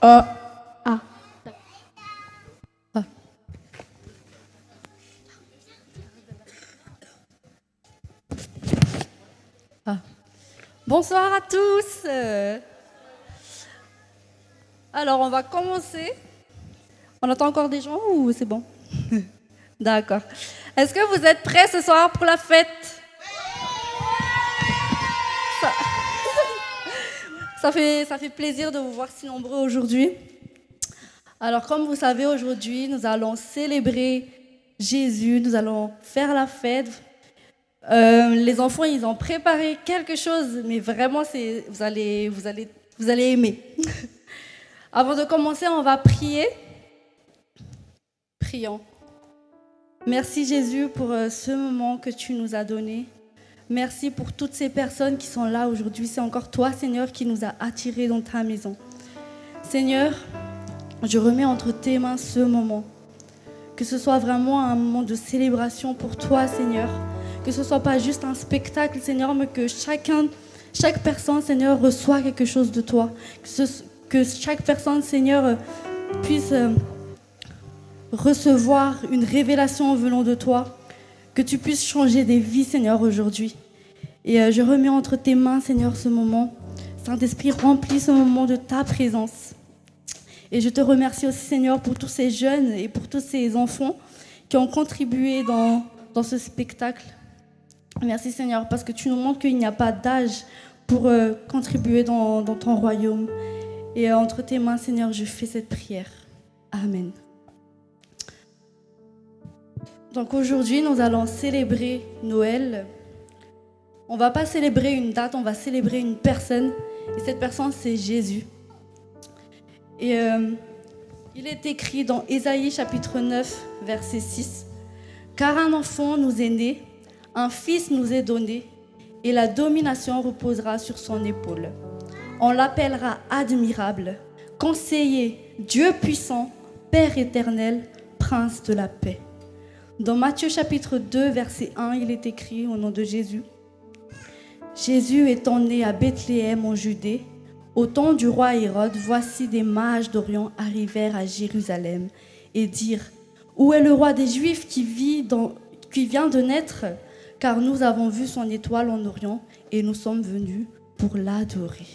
Ah. Ah. Ah. Ah. Bonsoir à tous. Alors, on va commencer. On attend encore des gens ou c'est bon? D'accord. Est-ce que vous êtes prêts ce soir pour la fête? ça... ça fait plaisir de vous voir si nombreux aujourd'hui. Alors, comme vous savez, aujourd'hui, nous allons célébrer Jésus, nous allons faire la fête. Les enfants, ils ont préparé quelque chose, mais vraiment, vous allez aimer. Avant de commencer, on va prier. Prions. Merci Jésus pour ce moment que tu nous as donné. Merci pour toutes ces personnes qui sont là aujourd'hui. C'est encore toi, Seigneur, qui nous a attirés dans ta maison. Seigneur, je remets entre tes mains ce moment. Que ce soit vraiment un moment de célébration pour toi, Seigneur. Que ce ne soit pas juste un spectacle, Seigneur, mais que chaque personne, Seigneur, reçoit quelque chose de toi. Que chaque personne, Seigneur, puisse recevoir une révélation venant de toi. Que tu puisses changer des vies, Seigneur, aujourd'hui. Et je remets entre tes mains, Seigneur, ce moment. Saint-Esprit, remplis ce moment de ta présence. Et je te remercie aussi, Seigneur, pour tous ces jeunes et pour tous ces enfants qui ont contribué dans ce spectacle. Merci, Seigneur, parce que tu nous montres qu'il n'y a pas d'âge pour contribuer dans ton royaume. Et entre tes mains, Seigneur, je fais cette prière. Amen. Donc aujourd'hui, nous allons célébrer Noël. On ne va pas célébrer une date, on va célébrer une personne. Et cette personne, c'est Jésus. Et il est écrit dans Ésaïe chapitre 9, verset 6. « Car un enfant nous est né, un fils nous est donné, et la domination reposera sur son épaule. On l'appellera admirable, conseiller, Dieu puissant, Père éternel, prince de la paix. » Dans Matthieu chapitre 2, verset 1, il est écrit au nom de Jésus. « Jésus étant né à Bethléem en Judée, au temps du roi Hérode, voici des mages d'Orient arrivèrent à Jérusalem et dirent « Où est le roi des Juifs qui vient de naître? Car nous avons vu son étoile en Orient et nous sommes venus pour l'adorer. »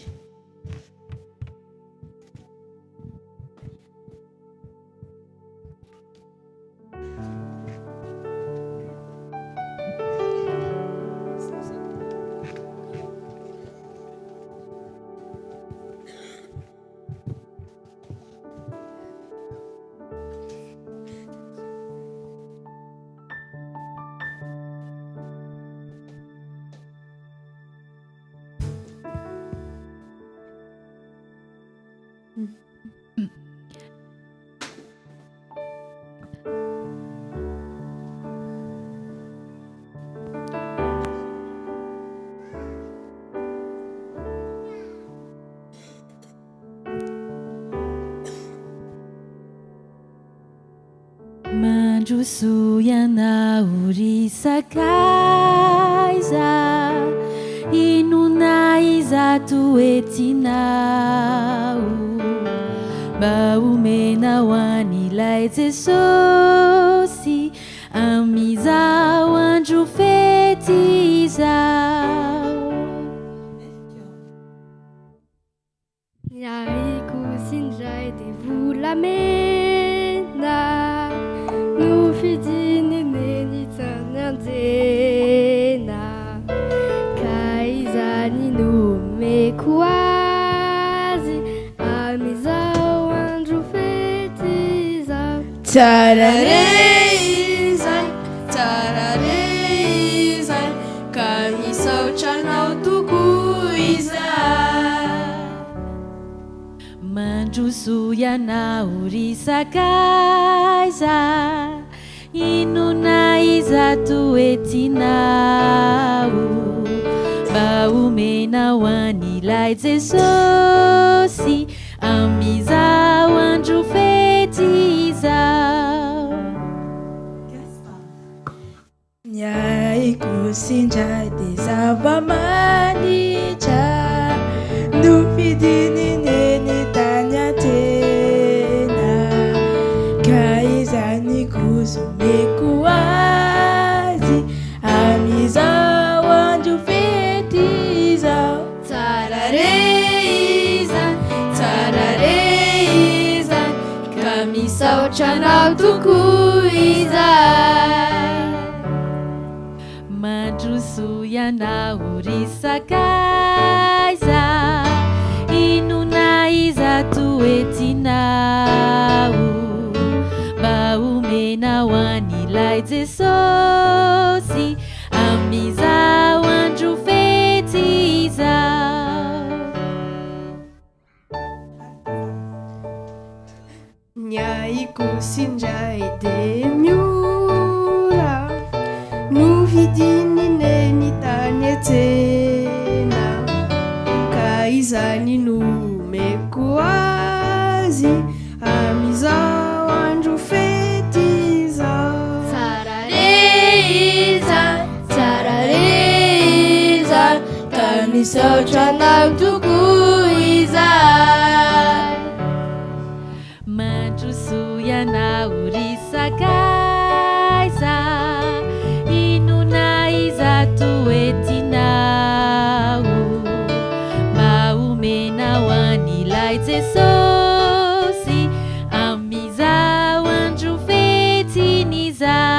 Majusu yanaurisa kaisa inunaiza tuetinau baumena wanilaize sosi amiza wanju fetiza Yaiku sinjai de vous la mena nu fidini neni tanandena kaizani no mekuazi amiza wanju fetiza Tarareizai, tarareizai, kamisau chanau tukuizai. Manjusu yanaurisa kaisa inunaiza tuetinau baumena wanilaize sosi amiza wanju fetiza Nyai kusinjai desavamanicha, nufidini neni tanyate. tukuizai. Manjusu yanaurisa kaisa inunaiza tuetinau baumena wanilaize sosi amiza wanju fetiza. Nyaiku sinjai de miula nuvidini nenitanyetena kaizani numekuazi amiza wanju fetiza. Tsarareiza, kamisao tranao tukuizai. Manjusu yanaurisa kaisa inunaiza tuetinau baumena wanilaize sosi amiza wanju fetinizao.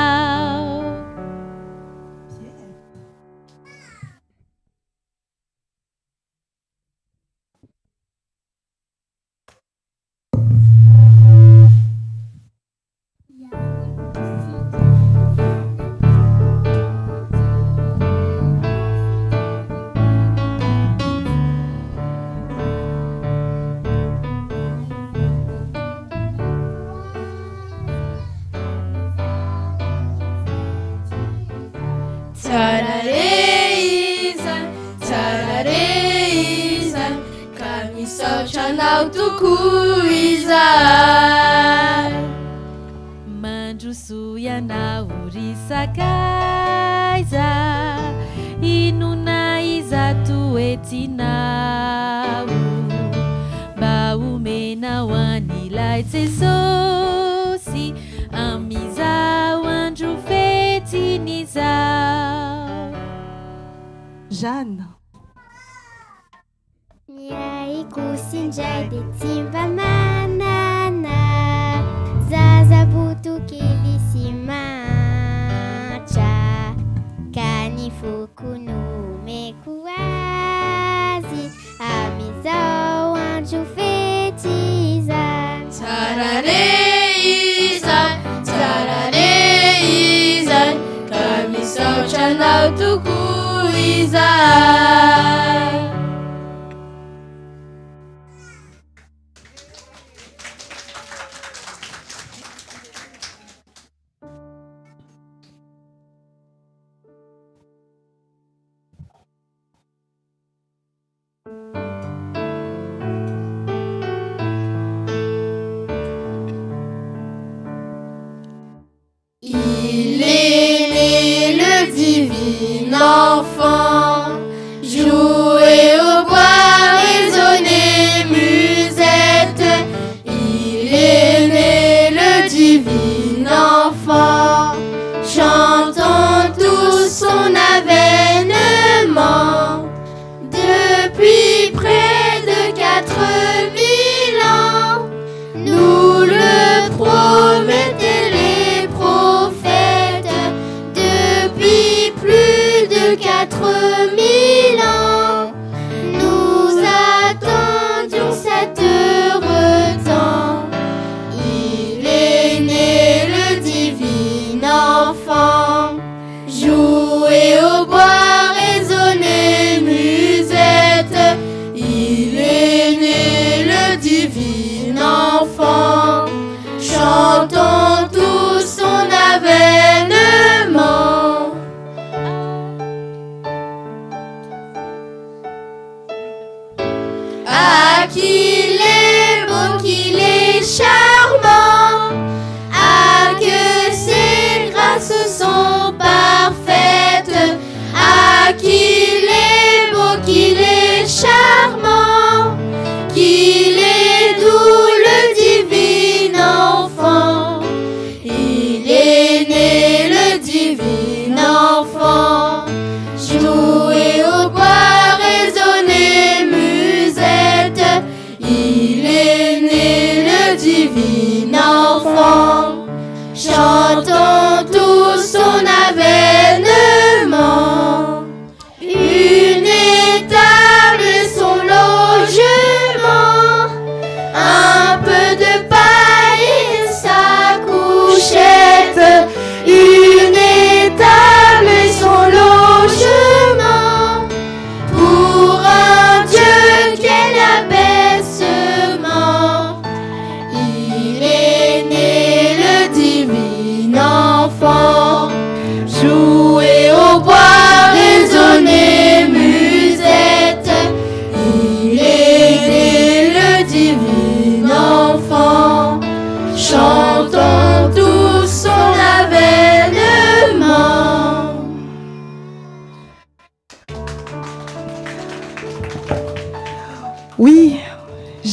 Tsarareiza, kamisao tranao tukuizai. Manjusu yanaurisa kaisa inunaiza tuetinau baumena wanilaize sosi amiza wanju fetinizao. Jeanne. Nyaiku sinjai de timba manana zazabutu kilisimacha kanifukunu mekuazi amizao wanju fetiza. Tsarareiza, kamisao tranao tukuizai. Il est né le divin enfant, jouer au bois, résonner musette. Il est né le divin enfant, chantons tous son avènement. Depuis près de 4000 ans, nous le promettaient les prophètes. Depuis plus de 4000 ans, nous attendions cet heureux temps. Il est né le divin enfant, jouer au bois, résonner musette. Il est né le divin enfant, chantons tous son avènement. Ah, qu'il est beau, qu'il est charmant. Ah, que ses grâces sont parfaites. Ah, qu'il est beau, qu'il est charmant. Qu'il est doux le divin enfant.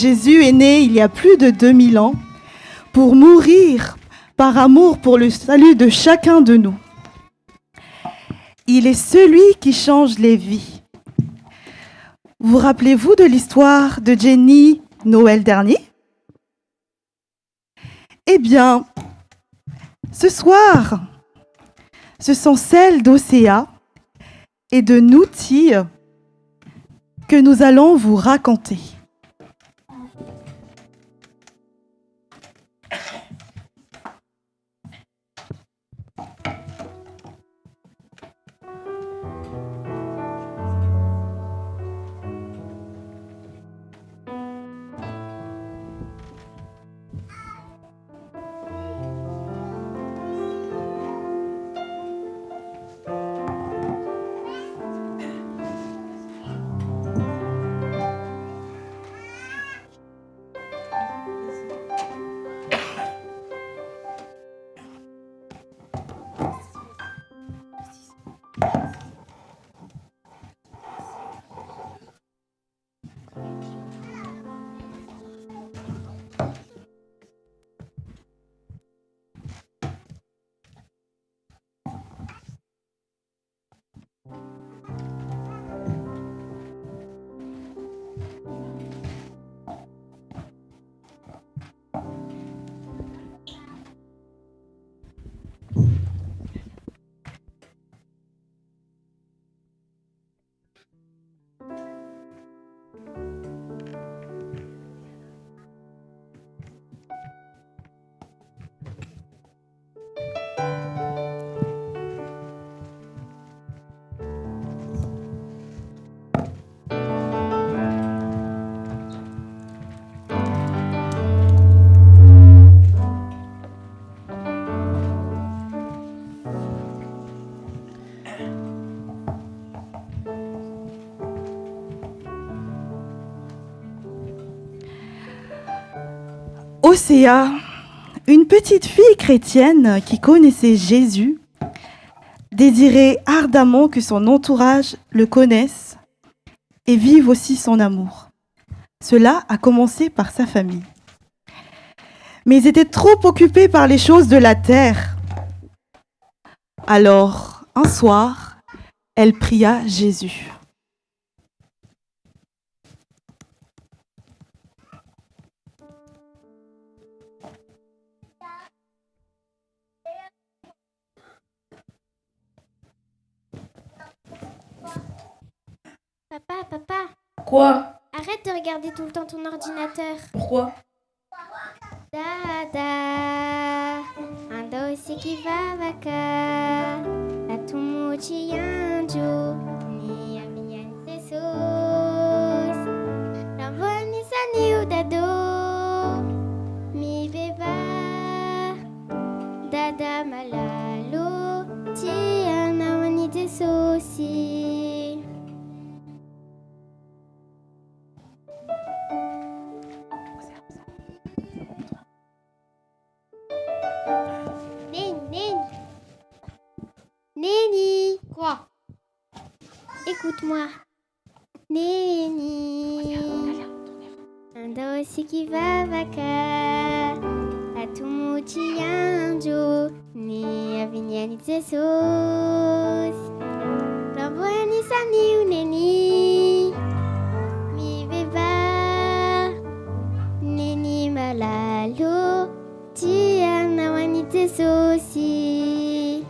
Jésus est né il y a plus de 2000 ans pour mourir par amour pour le salut de chacun de nous. Il est celui qui change les vies. Vous rappelez-vous de l'histoire de Jenny Noël dernier? Eh bien, ce soir, ce sont celles d'Océa et de Nouti que nous allons vous raconter. Océa, une petite fille chrétienne qui connaissait Jésus, désirait ardemment que son entourage le connaisse et vive aussi son amour. Cela a commencé par sa famille. Mais ils étaient trop occupés par les choses de la terre. Alors, un soir, elle pria Jésus. Papa, Quoi? arrête de regarder tout le temps ton ordinateur. Pourquoi? Dada, ando sikiva vaka, atumuchi yanjo, ni aminyan Jesus. Ravani sani udado, mi beba, dada malalo, ti anawani tesosi. Néni. Quoi? Écoute-moi. Néni. Ando sikiva vaka. Atumuchi yanjo. Ni avignani tesos. Ramboani sani uneni. Mi beba. Neni malalo. Tia nawani tesosi.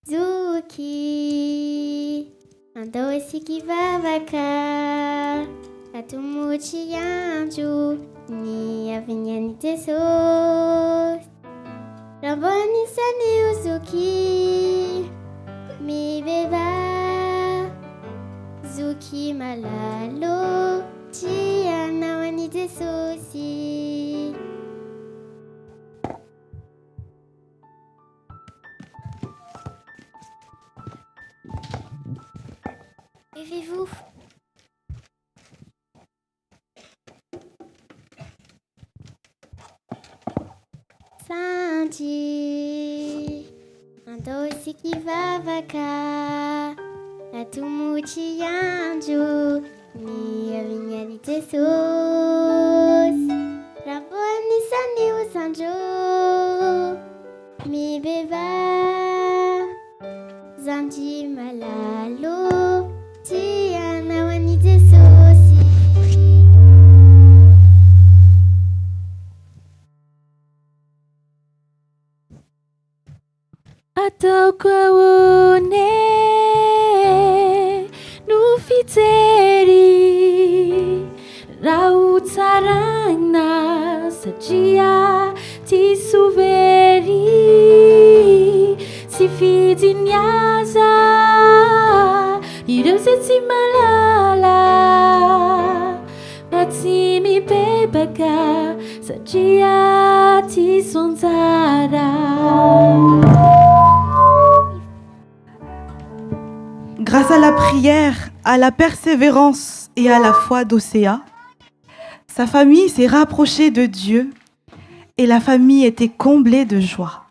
Zuki. Ando sikiva vaka. Atumuchi yanjo. Ni avignani tesos. Ramboni sani uzuki. Mi beba. Zuki malalo. Tia nawani tesosi. Levez-vous. Atosikiva vaka Atumuchi yanju Ni avignani tesos Raboni sani usanjo Mi beba Zanji malalo Tiana wani tesosi Atau kawone nufiteri rautarana sajia ti suveri si fiti nyaza iroseti malala matimi bebaka sajia ti sonzara. Grâce à la prière, à la persévérance et à la foi d'Océa, sa famille s'est rapprochée de Dieu et la famille était comblée de joie.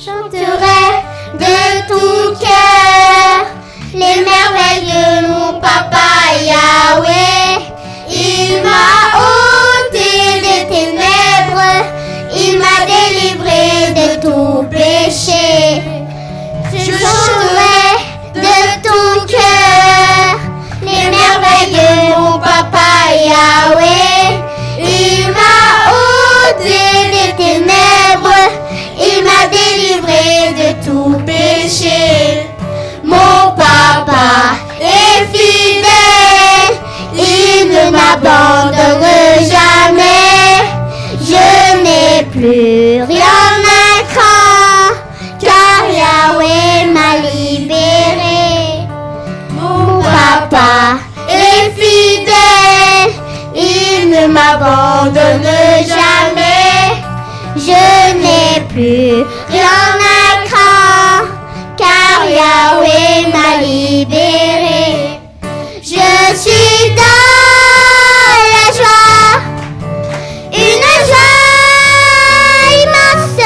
Chanterai de tout cœur les merveilles de mon papa Yahweh. Il m'a ôté des ténèbres, il m'a délivré de tout péché. Je chanterai de tout cœur les merveilles de mon papa Yahweh. Il m'a ôté des ténèbres, il m'a délivré de tout péché. Mon papa est fidèle, il ne m'abandonne jamais. Je n'ai plus rien à craindre, car Yahweh m'a libéré. Mon papa est fidèle, il ne m'abandonne jamais. Je n'ai plus rien à craindre, car Yahweh m'a libéré. Je suis dans la joie, une joie immense.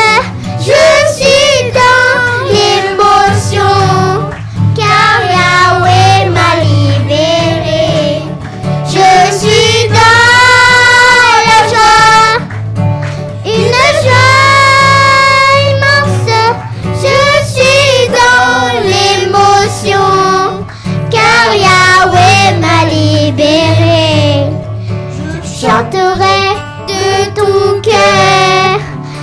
Je suis dans l'émotion, car Yahweh m'a libéré. Je suis dans la joie, une joie immense. Je suis dans l'émotion, car Yahweh m'a libéré. Je chanterai de tout cœur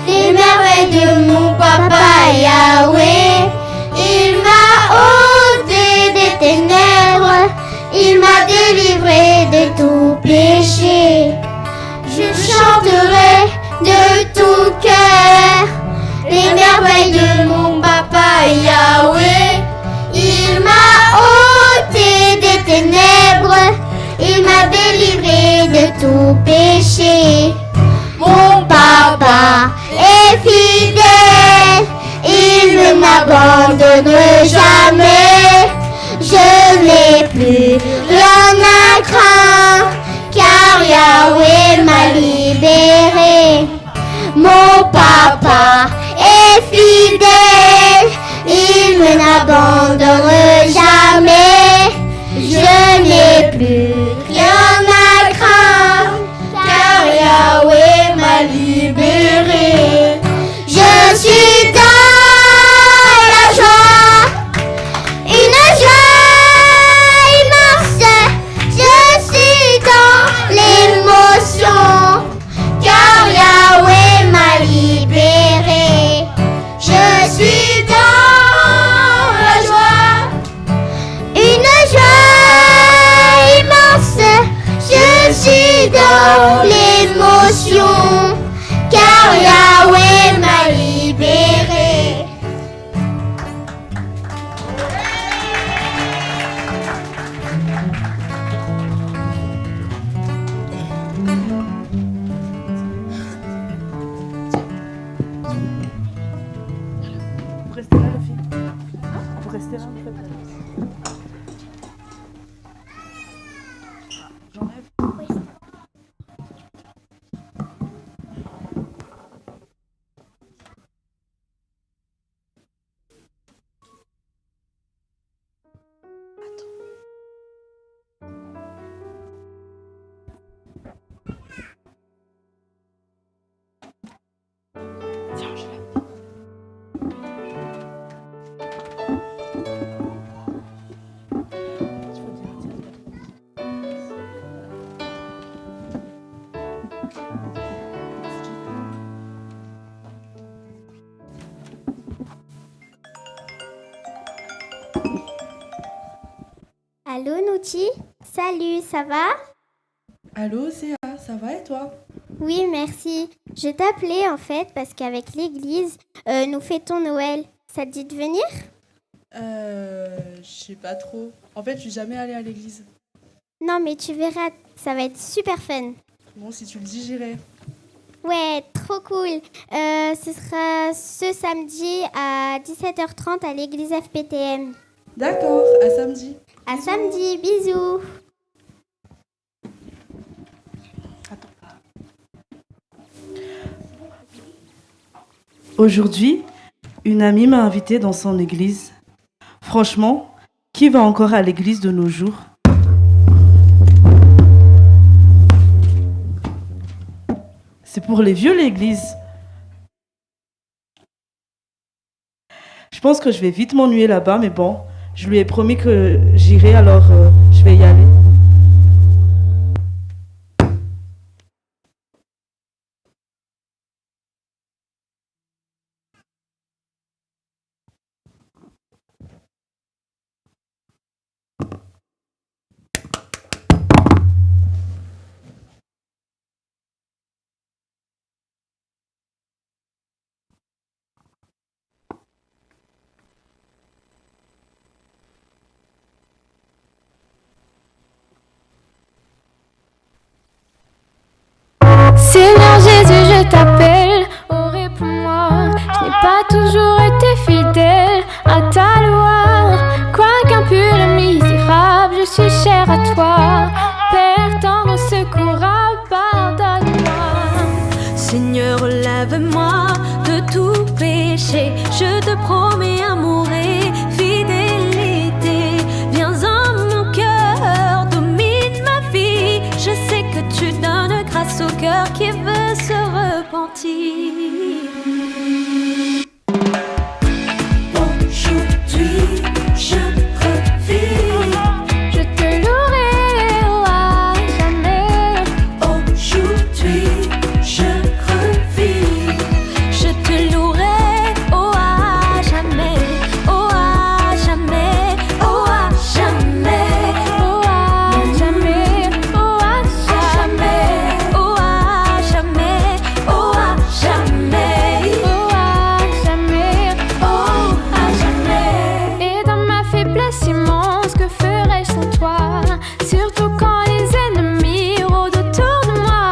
les merveilles de mon papa Yahweh. Il m'a ôté des ténèbres, il m'a délivré de tout péché. Je chanterai de tout cœur les merveilles de mon papa Yahweh. Il m'a ôté des ténèbres, il m'a délivré de tout péché. Mon papa est fidèle, il ne m'abandonne jamais. Je n'ai plus rien à craindre, car Yahweh m'a libéré. Mon papa est fidèle, il ne m'abandonne jamais. Je n'ai plus rien à craindre, car Yahweh m'a libéré. Je suis dans la joie, une joie immense. Je suis dans l'émotion, car Yahweh m'a libéré. rester là, les filles. Vous restez là, en fait. J'enlève. Tiens, je l'ai. Allô, Nouti? Salut, ça va? Allô, Céa, ça va et toi? Oui, merci. Je t'appelais en fait parce qu'avec l'église, nous fêtons Noël. Ça te dit de venir? Je sais pas trop. En fait, je suis jamais allée à l'église. Non, mais tu verras, ça va être super fun. Bon, si tu le dis, j'irai. Ouais, trop cool. Ce sera ce samedi à 17h30 à l'église FPTM. D'accord, à samedi. À samedi, bisous. Aujourd'hui, une amie m'a invitée dans son église. Franchement, qui va encore à l'église de nos jours? C'est pour les vieux, l'église. Je pense que je vais vite m'ennuyer là-bas, mais bon, je lui ai promis que j'irai, alors je vais y aller. Seigneur Jésus, je t'appelle, oh réponds-moi. Je n'ai pas toujours été fidèle à ta loi. Quoique impur et misérable, je suis chère à toi. Père tendre, secours, pardonne-moi. Seigneur, lave-moi de tout péché. Je te promets amour et fidélité. Viens en mon cœur, domine ma vie. Je sais que tu donnes grâce au cœur qui veut se repentir. Aujourd'hui, je revis. Je te louerai à jamais. Aujourd'hui, je revis. Je te louerai à jamais. À jamais. À jamais. À jamais. À jamais. À jamais. À jamais. À jamais. À jamais. Et dans ma faiblesse immense, que ferais-je sans toi? Surtout quand les ennemis rôdent autour de moi.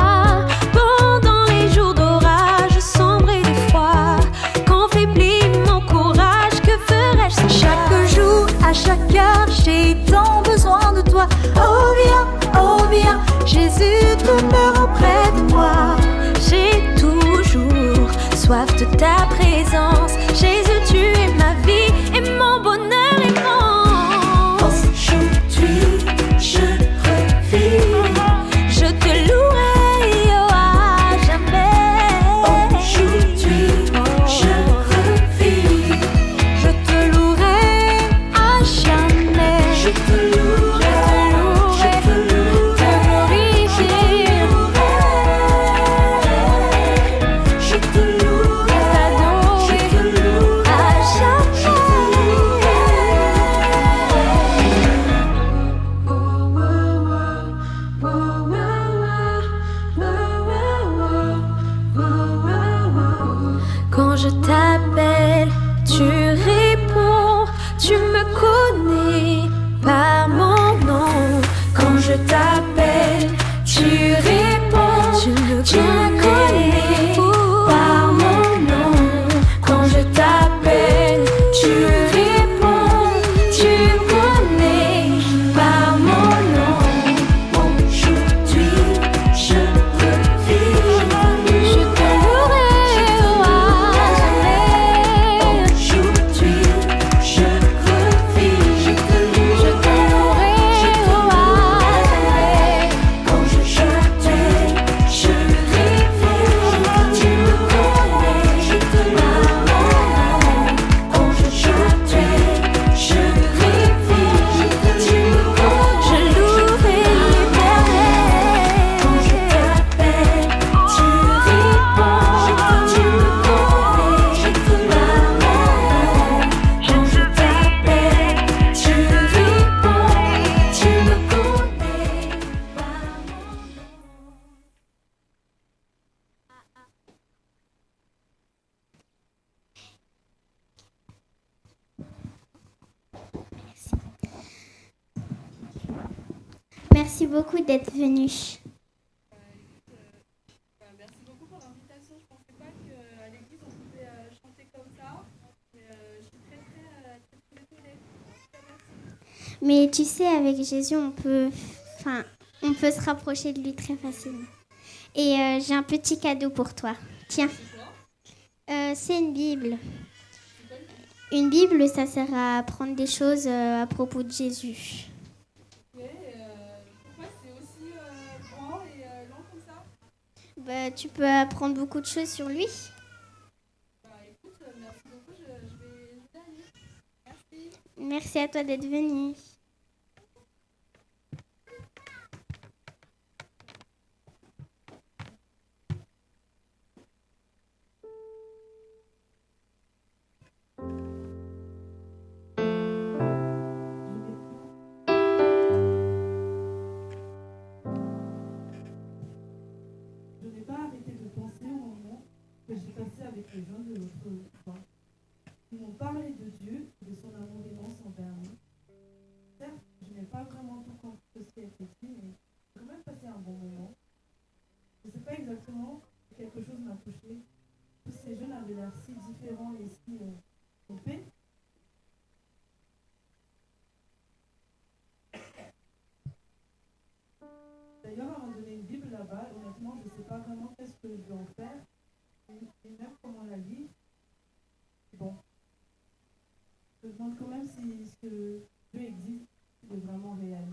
Pendant les jours d'orage sombre et d'effroi, quand faiblit mon courage, que ferais-je sans toi? Chaque jour, à chaque heure, j'ai tant besoin de toi. Oh viens, Jésus demeure auprès de moi. J'ai toujours soif de ta présence. Jésus, tu es ma vie et mon bonheur et mon. Aujourd'hui, je revis. Je te louerai à jamais. Aujourd'hui, je revis. Je te louerai à jamais. Je te louerai. Je te glorifier. Je te louerai. T'adorer à jamais. Quand je t'appelle, tu réponds, tu me connais par mon nom. Quand je t'appelle, tu réponds, tu me connais par mon nom. Quand je t'appelle, Merci beaucoup d'être venu. Merci beaucoup pour l'invitation. Je ne pensais pas qu'à l'église on pouvait chanter comme ça. Mais je suis très étonnée. Merci. Mais tu sais, avec Jésus, on peut se rapprocher de lui très facilement. Et j'ai un petit cadeau pour toi. Tiens. C'est une Bible. Une Bible, ça sert à apprendre des choses à propos de Jésus. Pourquoi c'est aussi grand et long comme ça? Tu peux apprendre beaucoup de choses sur lui. Écoute, merci beaucoup, je vais aller. Merci. Merci à toi d'être venu. Je n'ai pas arrêté de penser au moment que j'ai passé avec les jeunes de l'autre fois. Ils m'ont parlé de Dieu, de son amour immense envers nous. Certes, je n'ai pas vraiment tout compris ce qui a été dit, mais j'ai quand même passé un bon moment. Je ne sais pas exactement, quelque chose m'a touchée. Tous ces jeunes avaient l'air si différents et si trompés. D'ailleurs, à un moment donné, une Bible là-bas, honnêtement, je ne sais pas vraiment qu'est-ce que je dois en faire, et même comment la lire. Bon, je me demande quand même si ce que Dieu existe est vraiment réel.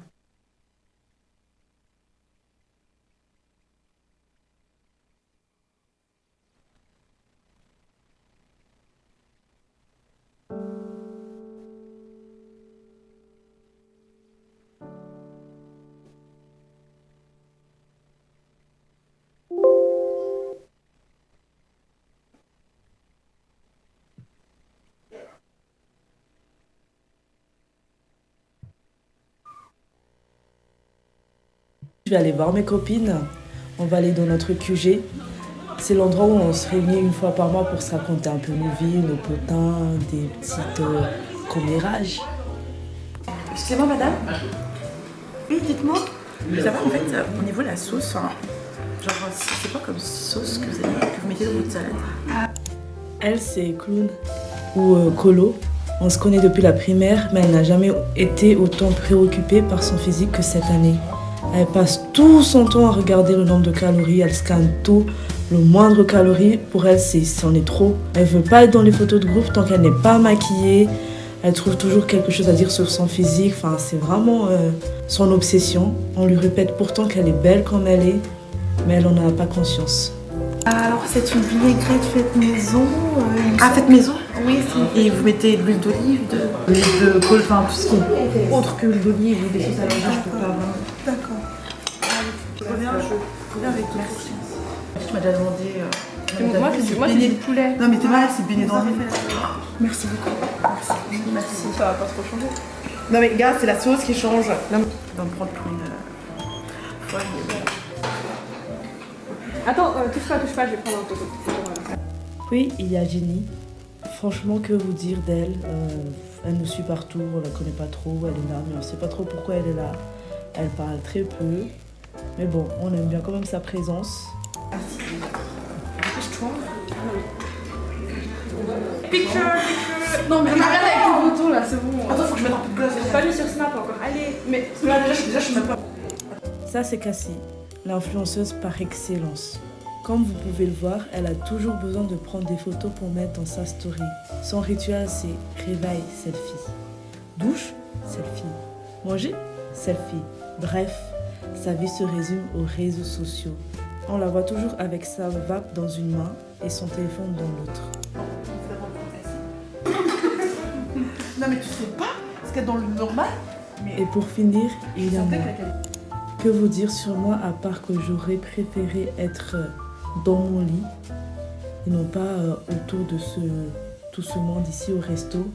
Je vais aller voir mes copines. On va aller dans notre QG. C'est l'endroit où on se réunit une fois par mois pour se raconter un peu nos vies, nos potins, des petites commérages. Excusez-moi madame. Oui, dites-moi. Ça va en fait au niveau de la sauce, genre c'est quoi comme sauce que vous mettez dans votre salade? Elle, c'est Clown ou Colo. On se connaît depuis la primaire, mais elle n'a jamais été autant préoccupée par son physique que cette année. Elle passe tout son temps à regarder le nombre de calories, elle scanne tout, le moindre calorie, pour elle, c'en est trop. Elle veut pas être dans les photos de groupe tant qu'elle n'est pas maquillée. Elle trouve toujours quelque chose à dire sur son physique. Enfin, c'est vraiment son obsession. On lui répète pourtant qu'elle est belle comme elle est, mais elle n'en a pas conscience. Alors, c'est une vinaigrette faite maison. Faite maison? Oui. Et vous mettez de l'huile d'olive, l'huile de col, enfin tout ce qui est autre que l'huile d'olive ou des choses à l'origine, je peux pas vraiment. D'accord. Je reviens avec toi. Tu m'as déjà demandé. Moi, c'est du poulet. Non, mais t'es malade, c'est baigné dans l'huile. Merci beaucoup. Merci. Ça va pas trop changer. Non, mais gars, c'est la sauce qui change. Non, on va me prendre pour une folle. Attends, touche pas, je vais prendre un photo. Puis, il y a Jenny. Franchement, que vous dire d'elle? Elle nous suit partout, on la connaît pas trop, elle est là, mais on sait pas trop pourquoi elle est là. Elle parle très peu. Mais bon, on aime bien quand même sa présence. Picture. Non, mais regarde avec le bouton là, c'est bon. Attends, faut que je mette un peu de glace. Pas mis sur Snap encore. Allez, mais Là, déjà, je suis même pas. Ça, c'est Cassie, l'influenceuse par excellence. Comme vous pouvez le voir, elle a toujours besoin de prendre des photos pour mettre dans sa story. Son rituel, c'est réveil, selfie. Douche, selfie. Manger, selfie. Bref, sa vie se résume aux réseaux sociaux. On la voit toujours avec sa vape dans une main et son téléphone dans l'autre. Non, mais tu sais pas ce qu'il y a dans le normal. Et pour finir, il y a moi. Que vous dire sur moi à part que j'aurais préféré être dans mon lit et non pas autour de tout ce monde ici au resto,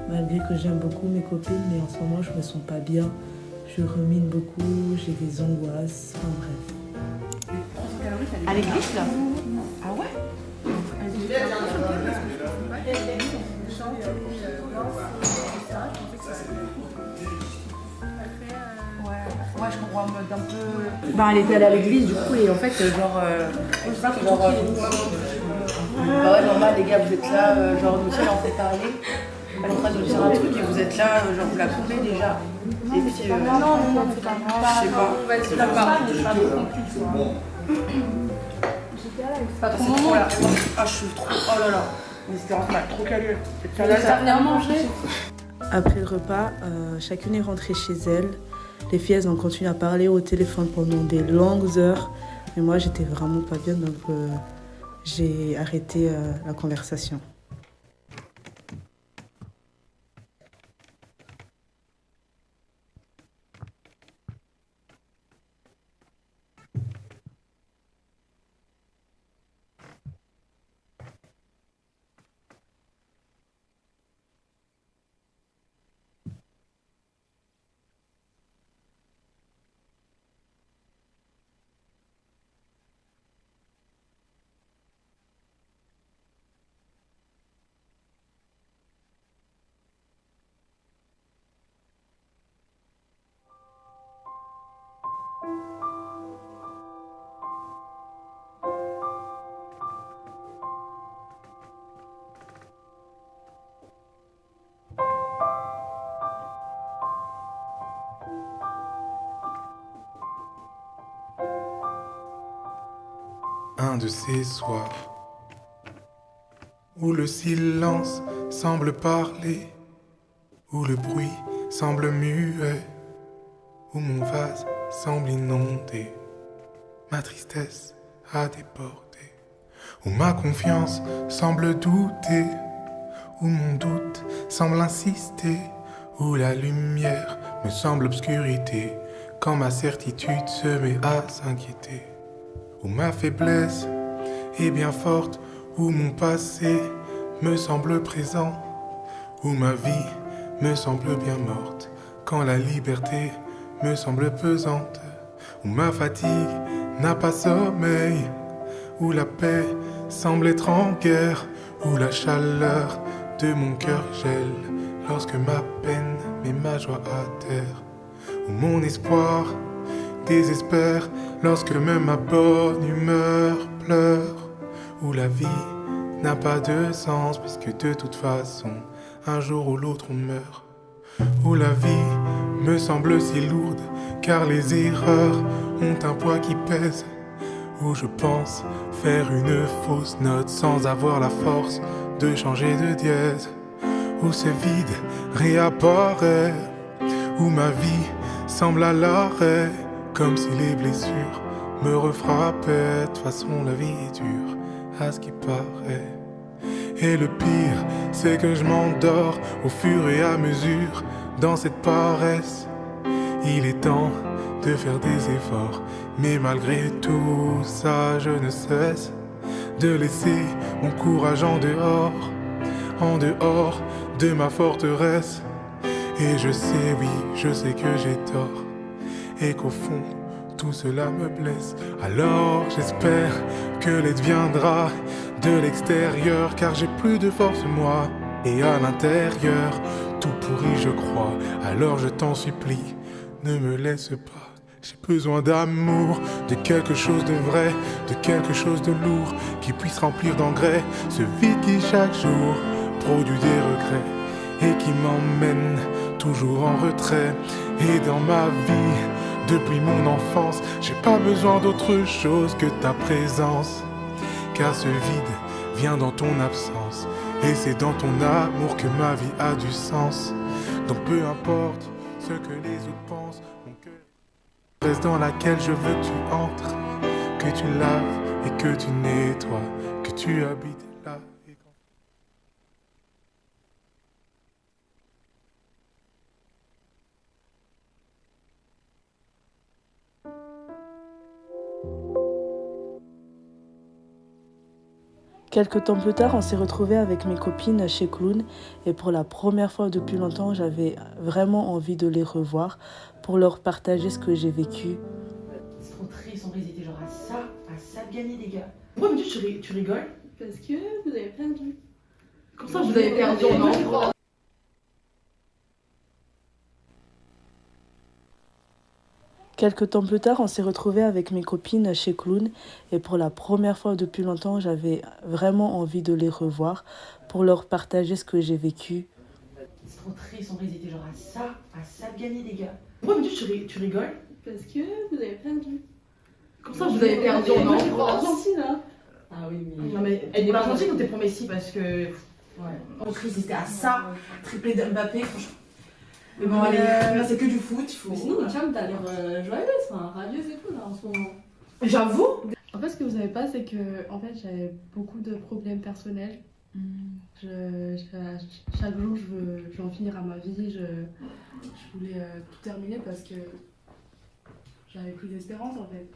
malgré que j'aime beaucoup mes copines, mais en ce moment je me sens pas bien, je rumine beaucoup, j'ai des angoisses, enfin bref. À l'église là? Ah ouais? Ouais, je comprends en mode un peu... Ben, elle était allée à l'église du coup et en fait genre... Bah ouais, normal, les gars, vous êtes là, genre, nous sommes en fait parler. Elle est en train de nous dire un truc et vous êtes là, genre, vous la coupez déjà. Et puis, Non, c'est pas grave. je sais pas. Vas-y, la parole. C'est pas trop moment là. Ah, je suis trop. Oh là là. Mais c'était normal, trop calé. Ça venir manger. Après le repas, chacune est rentrée chez elle. Les filles, elles ont continué à parler au téléphone pendant des longues heures. Mais moi, j'étais vraiment pas bien, donc j'ai arrêté la conversation. Un de ces soirs où le silence semble parler, où le bruit semble muet, où mon vase semble inondé, ma tristesse a débordé, où ma confiance semble douter, où mon doute semble insister, où la lumière me semble obscurité, quand ma certitude se met à s'inquiéter. Où ma faiblesse est bien forte, où mon passé me semble présent, où ma vie me semble bien morte, quand la liberté me semble pesante, où ma fatigue n'a pas sommeil, où la paix semble être en guerre, où la chaleur de mon cœur gèle, lorsque ma peine met ma joie à terre, où mon espoir désespère, lorsque même ma bonne humeur pleure, où la vie n'a pas de sens, puisque de toute façon, un jour ou l'autre on meurt, où la vie me semble si lourde, car les erreurs ont un poids qui pèse, où je pense faire une fausse note sans avoir la force de changer de dièse, où ce vide réapparaît, où ma vie semble à l'arrêt, comme si les blessures me refrappaient. De toute façon la vie est dure, à ce qui paraît. Et le pire, c'est que je m'endors au fur et à mesure dans cette paresse. Il est temps de faire des efforts, mais malgré tout ça je ne cesse de laisser mon courage en dehors de ma forteresse. Et je sais, oui, je sais que j'ai tort, et qu'au fond, tout cela me blesse. Alors j'espère que l'aide viendra de l'extérieur, car j'ai plus de force moi, et à l'intérieur, tout pourri je crois. Alors je t'en supplie, ne me laisse pas. J'ai besoin d'amour, de quelque chose de vrai, de quelque chose de lourd, qui puisse remplir d'engrais ce vide qui chaque jour produit des regrets, et qui m'emmène toujours en retrait. Et dans ma vie, depuis mon enfance, j'ai pas besoin d'autre chose que ta présence, car ce vide vient dans ton absence, et c'est dans ton amour que ma vie a du sens. Donc peu importe ce que les autres pensent, mon cœur reste dans laquelle je veux que tu entres, que tu laves et que tu nettoies, que tu habites là. Quelques temps plus tard, on s'est retrouvés avec mes copines chez Clown, et pour la première fois depuis longtemps, j'avais vraiment envie de les revoir pour leur partager ce que j'ai vécu. C'est trop triste, en vrai, ils étaient genre à ça de gagner, les gars. Pourquoi tu rigoles? Parce que vous avez perdu. Comme ça, vous avez perdu en enfant. Quelques temps plus tard, on s'est retrouvés avec mes copines chez Clown et pour la première fois depuis longtemps, j'avais vraiment envie de les revoir pour leur partager ce que j'ai vécu. C'est trop triste, en vrai, ils étaient genre à ça de gagner, les gars. Pourquoi tu rigoles? Parce que vous avez perdu. Comme ça, vous avez perdu en Argentine, hein. Ah oui, mais. Non, mais pour l'Argentine, on était pour Messi parce que. Ouais. En crise, c'était à ça, triplé d'Mbappé, franchement. Mais bon, allez, là, c'est que du foot, il faut. Mais sinon, Cham, t'as l'air joyeuse, enfin, radieuse et tout, là, en ce moment. J'avoue. En fait, ce que vous savez pas, c'est que, en fait, j'avais beaucoup de problèmes personnels. Chaque jour, je veux en finir à ma vie. Je voulais tout terminer parce que j'avais plus d'espérance, en fait.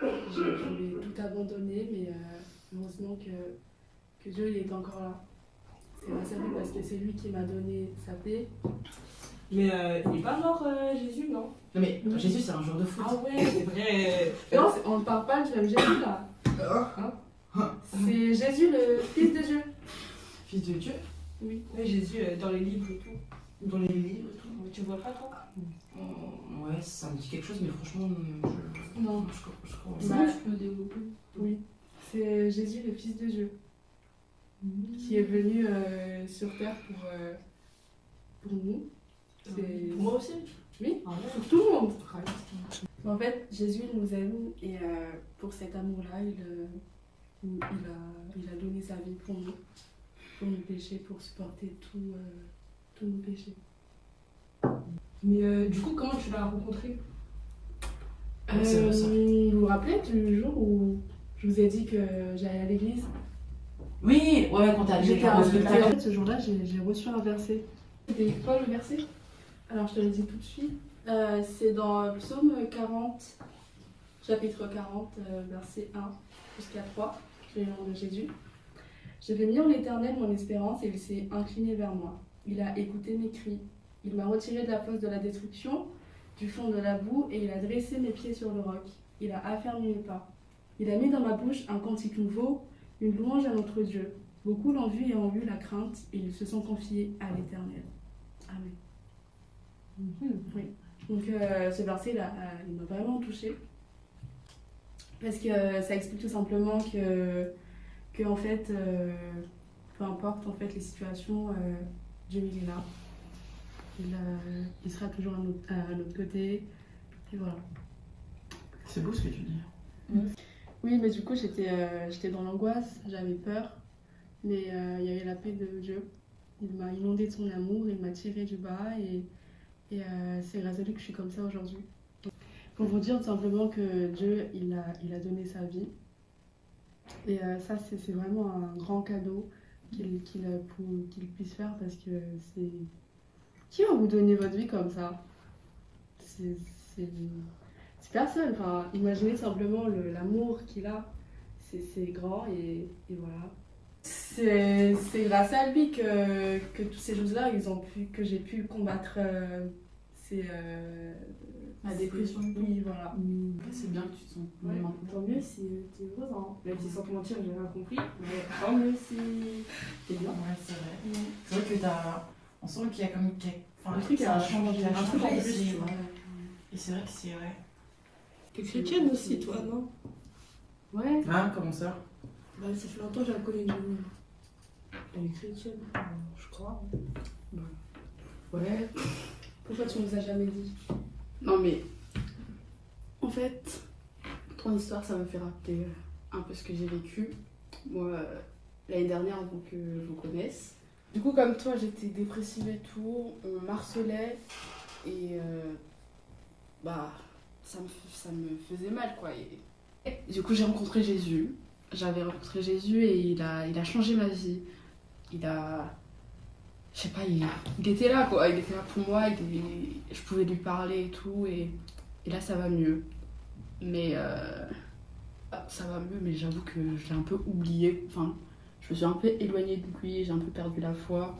Je voulais tout abandonner, mais heureusement que Dieu, il est encore là. C'est grâce à lui parce que c'est lui qui m'a donné sa paix. Mais il n'est pas mort, Jésus, non? Non, mais Jésus, c'est un joueur de foot. Ah ouais, c'est vrai. Non, on ne parle pas du même Jésus, là. Hein? C'est Jésus, le Fils de Dieu. Fils de Dieu? Oui. Oui, Jésus, dans les livres et tout. Dans les livres et tout. Mais tu vois pas, toi? Ouais, ça me dit quelque chose, mais franchement, Non. je crois. Bah, tu peux développer. Oui. C'est Jésus, le Fils de Dieu, qui est venu sur terre pour nous. Pour moi aussi? Oui, pour tout le monde. En fait, Jésus nous aime et pour cet amour-là, il a donné sa vie pour nous, pour nos péchés, pour supporter tous nos péchés. Mais du coup, comment tu l'as rencontré? Vous vous rappelez du jour où je vous ai dit que j'allais à l'église? Oui, ouais, quand t'as J'étais à spectacle. Ce jour-là, j'ai reçu un verset. C'était quoi le verset? Alors, je te le dis tout de suite. C'est dans Psaume 40, chapitre 40, verset 1 jusqu'à 3, le nom de Jésus. Je vais mis en l'Éternel mon espérance et il s'est incliné vers moi. Il a écouté mes cris. Il m'a retiré de la fosse de la destruction, du fond de la boue, et il a dressé mes pieds sur le roc. Il a affermi mes pas. Il a mis dans ma bouche un cantique nouveau, une louange à notre Dieu. Beaucoup l'ont vu et ont eu la crainte, et ils se sont confiés à l'Éternel. Amen. Oui. Donc ce verset, il m'a vraiment touchée. Parce que ça explique tout simplement que en fait, peu importe en fait les situations, Dieu il est là. Il sera toujours à notre côté. Et voilà. C'est beau ce que tu dis. Oui, mais du coup, j'étais dans l'angoisse, j'avais peur. Mais il y avait la paix de Dieu. Il m'a inondé de son amour, il m'a tiré du bas et c'est grâce à lui que je suis comme ça aujourd'hui. Pour vous dire tout simplement que Dieu, il a donné sa vie. Et ça, c'est vraiment un grand cadeau qu'il puisse faire parce que c'est... Qui va vous donner votre vie comme ça? C'est personne. Enfin, imaginez simplement l'amour qu'il a. C'est grand et voilà. C'est grâce à lui que toutes ces choses-là, que j'ai pu combattre la dépression. Oui, voilà. C'est bien que tu te sens Ouais, tant mieux si tu es heureuse. Hein. Même si sans te mentir, j'ai rien compris. Mais tant mieux si t'es bien. Ouais, c'est vrai. C'est vrai que on sent qu'il y a comme un truc qui a changé. Un truc en plus. Tu vois. Et c'est vrai que c'est vrai. T'es chrétienne aussi, toi, non? Ouais. Ah, comment ça? Bah, ça fait longtemps que j'ai connu une amie. Elle est chrétienne, je crois. Ouais. Pourquoi tu nous as jamais dit? Non, mais en fait, ton histoire, ça me fait rappeler un peu ce que j'ai vécu. Moi, l'année dernière, avant que je vous connaisse. Du coup, comme toi, j'étais dépressive et tout. On m'harcelait et bah, ça me faisait mal, quoi. Et du coup, j'ai rencontré Jésus. J'avais rencontré Jésus et il a changé ma vie. Je sais pas, il était là, quoi. Il était là pour moi, je pouvais lui parler et tout. Et là, ça va mieux. Mais ça va mieux, mais j'avoue que je l'ai un peu oublié. Enfin, je me suis un peu éloignée de lui, j'ai un peu perdu la foi.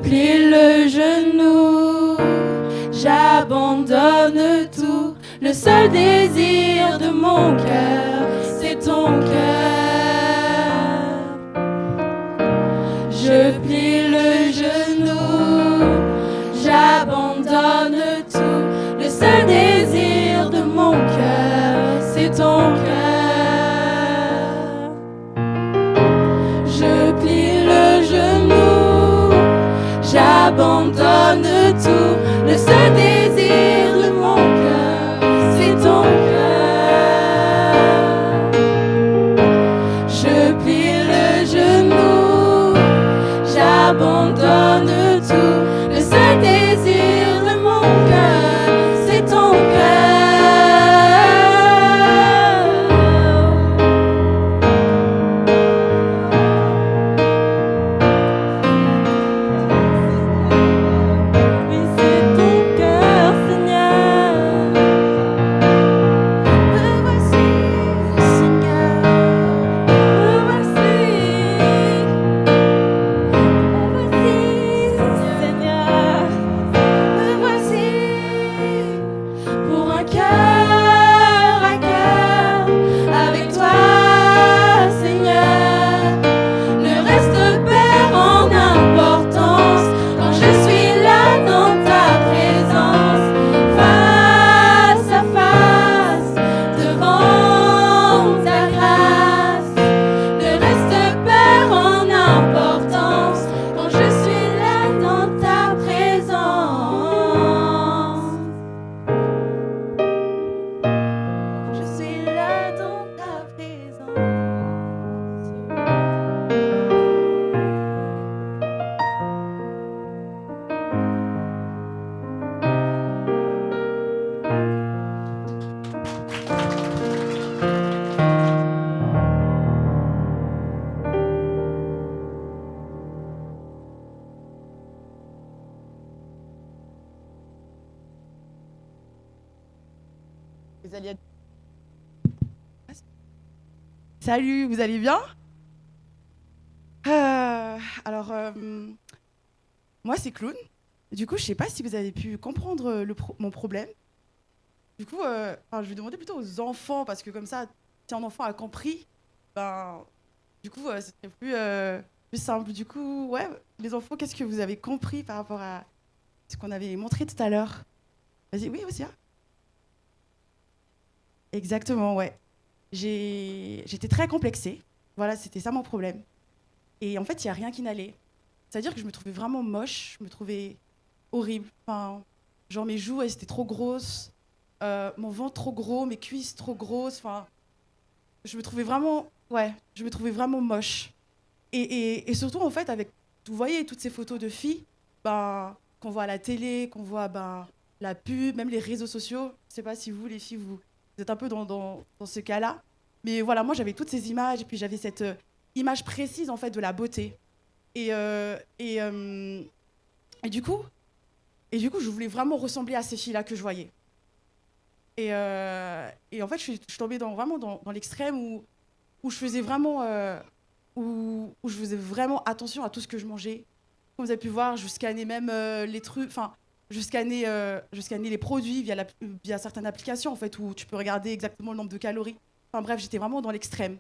plie le genou, j'abandonne tout. Le seul désir de mon cœur, c'est ton cœur. Je plie le genou, j'abandonne tout. Le seul désir de mon cœur, c'est ton cœur. Je plie le genou, j'abandonne tout. Le seul désir de mon cœur, c'est ton cœur. Je plie le genou, j'abandonne tout. Le seul désir de mon cœur, c'est ton cœur. Oui, c'est ton cœur, Seigneur. Me voici, Seigneur. Me voici. Me voici, Seigneur. Me voici pour un cœur à cœur avec toi, Seigneur. Le reste perd en importance quand je suis là dans ta présence, face à face devant ta grâce. Le reste perd en importance quand je suis là dans ta présence. Je suis là dans ta présence. Salut, vous allez bien? Alors, moi c'est Clown. Du coup, je sais pas si vous avez pu comprendre mon problème. Du coup, je vais demander plutôt aux enfants, parce que comme ça, si un enfant a compris, ben, du coup, ce serait plus simple. Du coup, ouais, les enfants, qu'est-ce que vous avez compris par rapport à ce qu'on avait montré tout à l'heure? Vas-y, oui, aussi. Exactement, ouais. J'étais très complexée. Voilà, c'était ça mon problème. Et en fait, il n'y a rien qui n'allait. C'est-à-dire que je me trouvais vraiment moche, je me trouvais horrible. Enfin, genre mes joues, elles étaient trop grosses, mon ventre trop gros, mes cuisses trop grosses. Enfin, je me trouvais vraiment moche. Et surtout, en fait, avec, vous voyez, toutes ces photos de filles, ben, qu'on voit à la télé, qu'on voit ben, la pub, même les réseaux sociaux. Je ne sais pas si vous, les filles, vous êtes un peu dans ce cas-là. Mais voilà, moi, j'avais toutes ces images, et puis j'avais cette image précise, en fait, de la beauté. Et du coup, je voulais vraiment ressembler à ces filles-là que je voyais. Et en fait, je suis tombée vraiment dans l'extrême où je faisais vraiment, où je faisais vraiment attention à tout ce que je mangeais. Comme vous avez pu voir, je scannais même les trucs, enfin, je scannais les produits via certaines applications, en fait, où tu peux regarder exactement le nombre de calories. Enfin bref, j'étais vraiment dans l'extrême.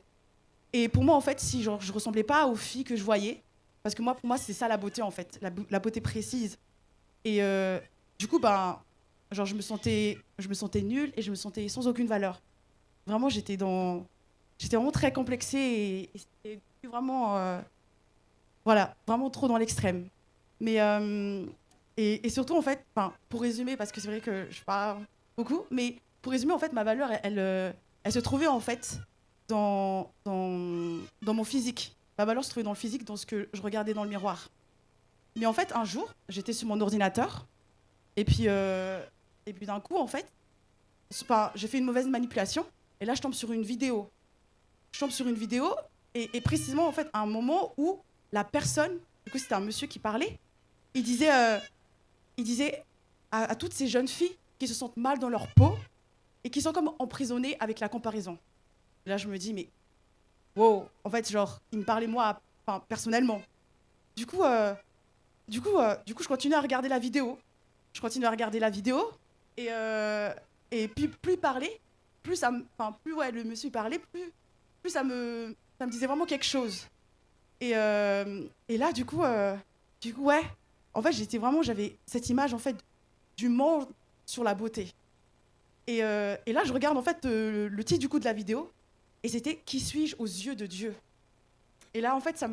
Et pour moi, en fait, si genre, je ressemblais pas aux filles que je voyais, parce que pour moi, c'est ça la beauté, en fait, la beauté précise. Et du coup, ben, genre, je me sentais nulle et je me sentais sans aucune valeur. Vraiment, j'étais vraiment très complexée et c'était vraiment, voilà, vraiment trop dans l'extrême. Mais et surtout, en fait, pour résumer, parce que c'est vrai que je parle beaucoup, mais pour résumer, en fait, ma valeur, elle se trouvait en fait dans mon physique. Ma valeur se trouvait dans le physique, dans ce que je regardais dans le miroir. Mais en fait, un jour, j'étais sur mon ordinateur, et puis d'un coup, en fait, j'ai fait une mauvaise manipulation, et là, je tombe sur une vidéo. Et précisément, en fait, à un moment où la personne, du coup, c'était un monsieur qui parlait, il disait à toutes ces jeunes filles qui se sentent mal dans leur peau et qui sont comme emprisonnées avec la comparaison. Et là, je me dis, mais wow, en fait, genre, il me parlait moi, personnellement. Du coup, je continue à regarder la vidéo. Et puis plus il parlait, le monsieur parlait, plus ça me disait vraiment quelque chose. Et là, du coup, ouais. En fait, j'avais cette image en fait du monde sur la beauté. Et là, je regarde en fait le titre du coup de la vidéo, et c'était « Qui suis-je aux yeux de Dieu ?» Et là, en fait,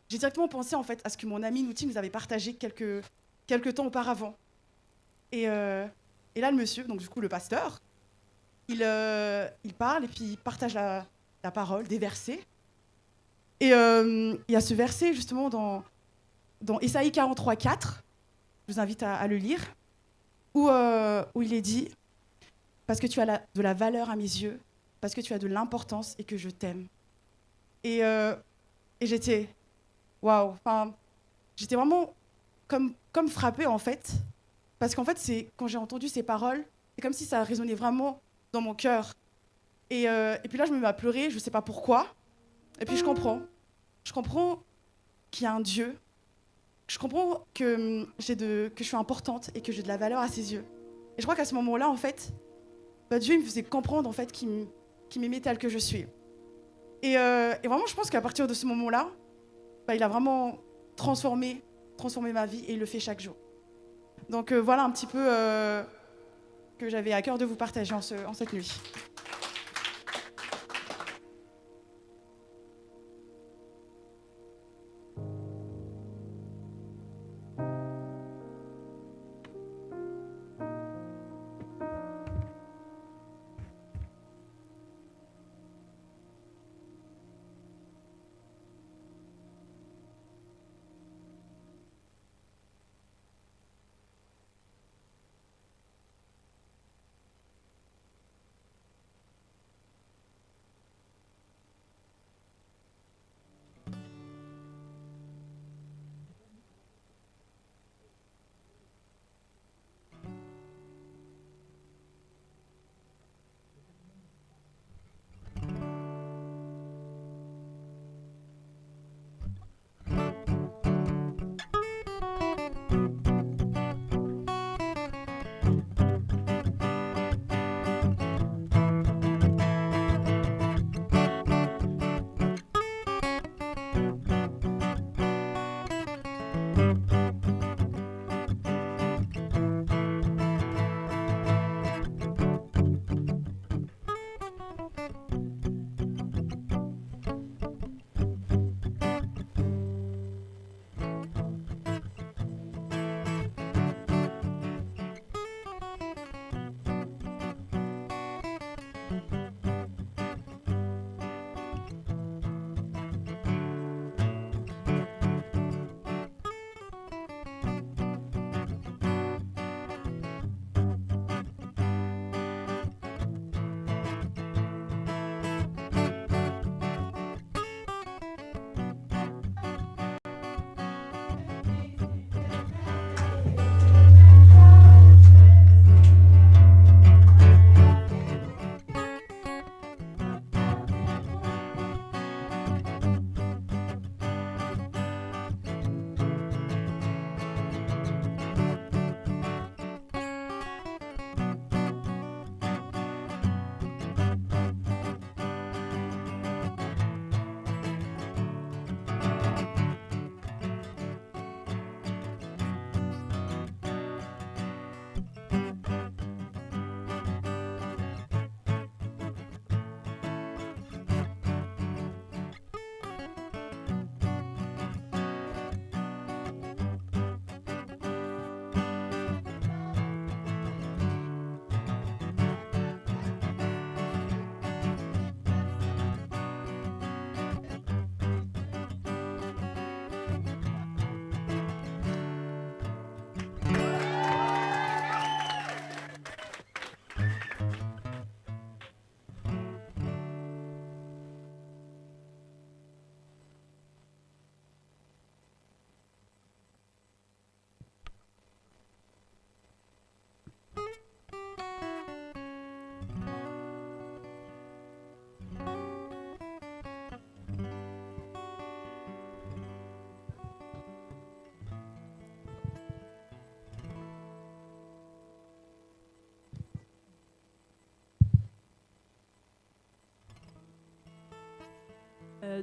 j'ai directement pensé en fait à ce que mon ami Nouti nous avait partagé quelques temps auparavant. Et là, le monsieur, donc du coup le pasteur, il parle et puis il partage la parole, des versets. Et il y a ce verset justement dans Ésaïe 43:4, je vous invite à le lire, où il est dit « Parce que tu as de la valeur à mes yeux, parce que tu as de l'importance et que je t'aime. » Et j'étais, waouh, j'étais vraiment comme frappée en fait, parce qu'en fait, quand j'ai entendu ces paroles, c'est comme si ça résonnait vraiment dans mon cœur. Et puis là, je me mets à pleurer, je ne sais pas pourquoi. Et puis je comprends qu'il y a un Dieu. Je comprends que je suis importante et que j'ai de la valeur à ses yeux. Et je crois qu'à ce moment-là, en fait, Dieu il me faisait comprendre en fait qu'il m'aimait tel que je suis. Et vraiment, je pense qu'à partir de ce moment-là, il a vraiment transformé ma vie et il le fait chaque jour. Donc voilà un petit peu que j'avais à cœur de vous partager en cette nuit.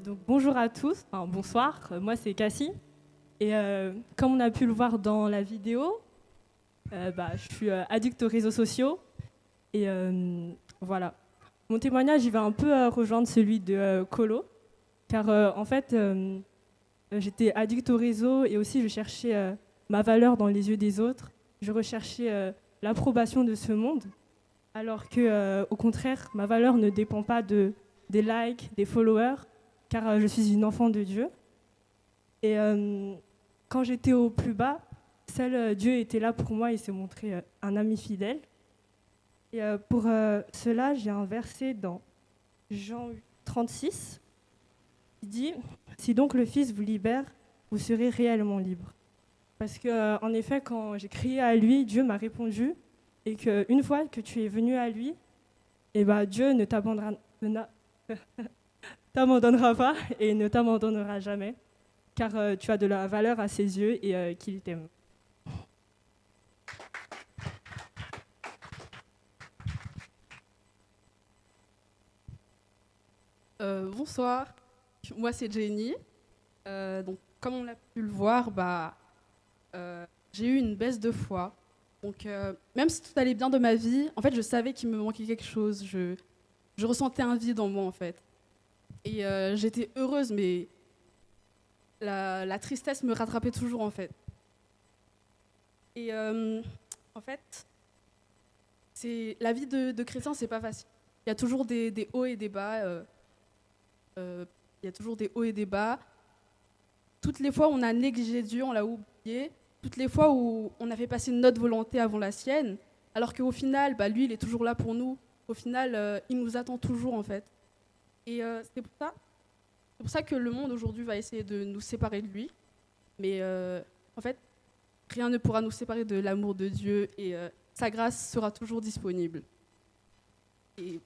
Donc bonjour à tous, enfin bonsoir, moi c'est Cassie. Et comme on a pu le voir dans la vidéo, je suis addict aux réseaux sociaux. Et voilà. Mon témoignage, il va un peu rejoindre celui de Colo. Car en fait, j'étais addict aux réseaux et aussi je cherchais ma valeur dans les yeux des autres. Je recherchais l'approbation de ce monde. Alors que, au contraire, ma valeur ne dépend pas des likes, des followers, car je suis une enfant de Dieu. Et quand j'étais au plus bas, seul Dieu était là pour moi et s'est montré un ami fidèle. Et pour cela, j'ai un verset dans Jean 36 qui dit « Si donc le Fils vous libère, vous serez réellement libre. » Parce qu'en effet, quand j'ai crié à lui, Dieu m'a répondu et qu'une fois que tu es venu à lui, Dieu ne t'abandonnera pas et ne t'abandonnera jamais, car tu as de la valeur à ses yeux et qu'il t'aime. Bonsoir, moi c'est Jenny. Donc, comme on a pu le voir, j'ai eu une baisse de foi. Donc, même si tout allait bien de ma vie, en fait, je savais qu'il me manquait quelque chose. Je ressentais un vide en moi, en fait. Et j'étais heureuse, mais la tristesse me rattrapait toujours, en fait. Et en fait, la vie de chrétien, c'est pas facile. Il y a toujours des hauts et des bas. Il y a toujours des hauts et des bas. Toutes les fois où on a négligé Dieu, on l'a oublié. Toutes les fois où on a fait passer notre volonté avant la sienne, alors qu'au final, lui, il est toujours là pour nous. Au final, il nous attend toujours, en fait. Et c'est pour ça que le monde, aujourd'hui, va essayer de nous séparer de lui. Mais en fait, rien ne pourra nous séparer de l'amour de Dieu et sa grâce sera toujours disponible. Et...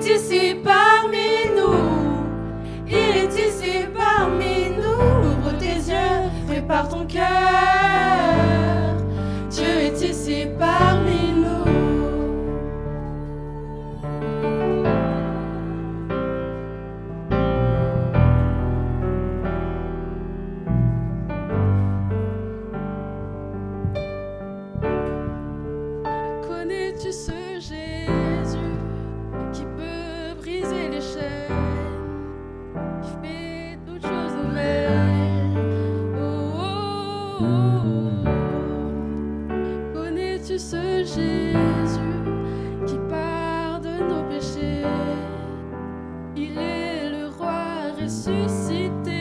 Ici parmi nous, il est ici parmi nous. Ouvre tes yeux, prépare ton cœur. Dieu est ici parmi nous. Connais-tu ce Jésus qui peut briser les chaînes, qui fait toutes choses nouvelles? Oh, oh, oh, oh. Connais-tu ce Jésus qui pardonne nos péchés? Il est le roi ressuscité.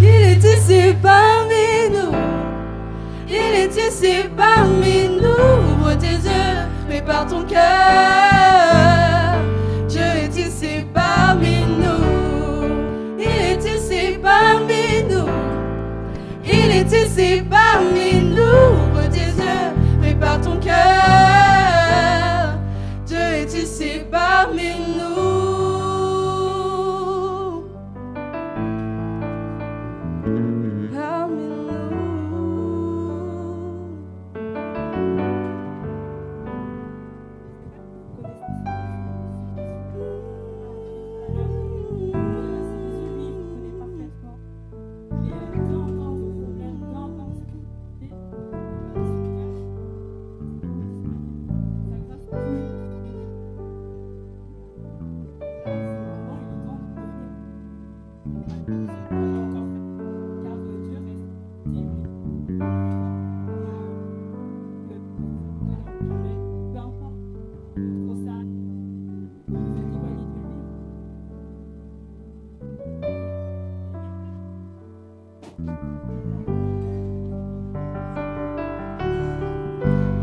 Il est ici parmi nous. Il est ici parmi nous. Ouvre tes yeux, prépare ton cœur. est ici parmi nous. Parmi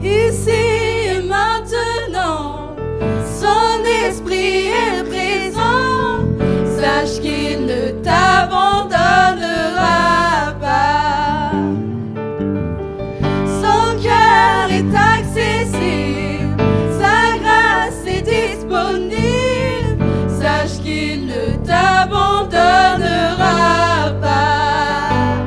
Ici et maintenant, son esprit est présent. Sache qu'il ne t'abandonnera pas. Son cœur est accessible, sa grâce est disponible. Sache qu'il ne t'abandonnera pas.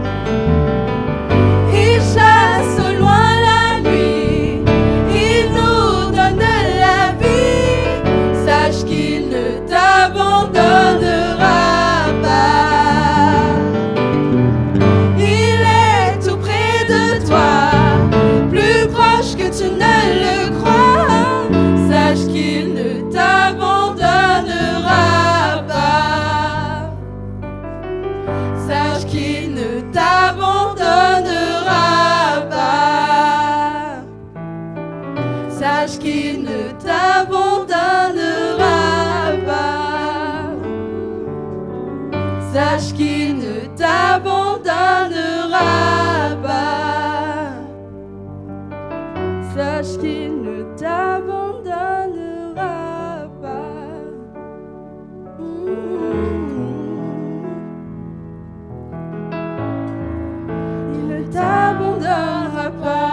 Il chasse au loin la nuit, il nous donne la vie. Sache qu'il ne t'abandonnera pas. Il est tout près de toi, plus proche que tu ne le crois. Sache qu'il ne t'abandonnera pas. Sache qu'il ne t'abandonnera pas. Sache qu'il ne t'abandonnera pas. Sache qu'il ne t'abandonnera pas. Sache qu'il ne t'abandonnera pas. Il ne t'abandonnera pas.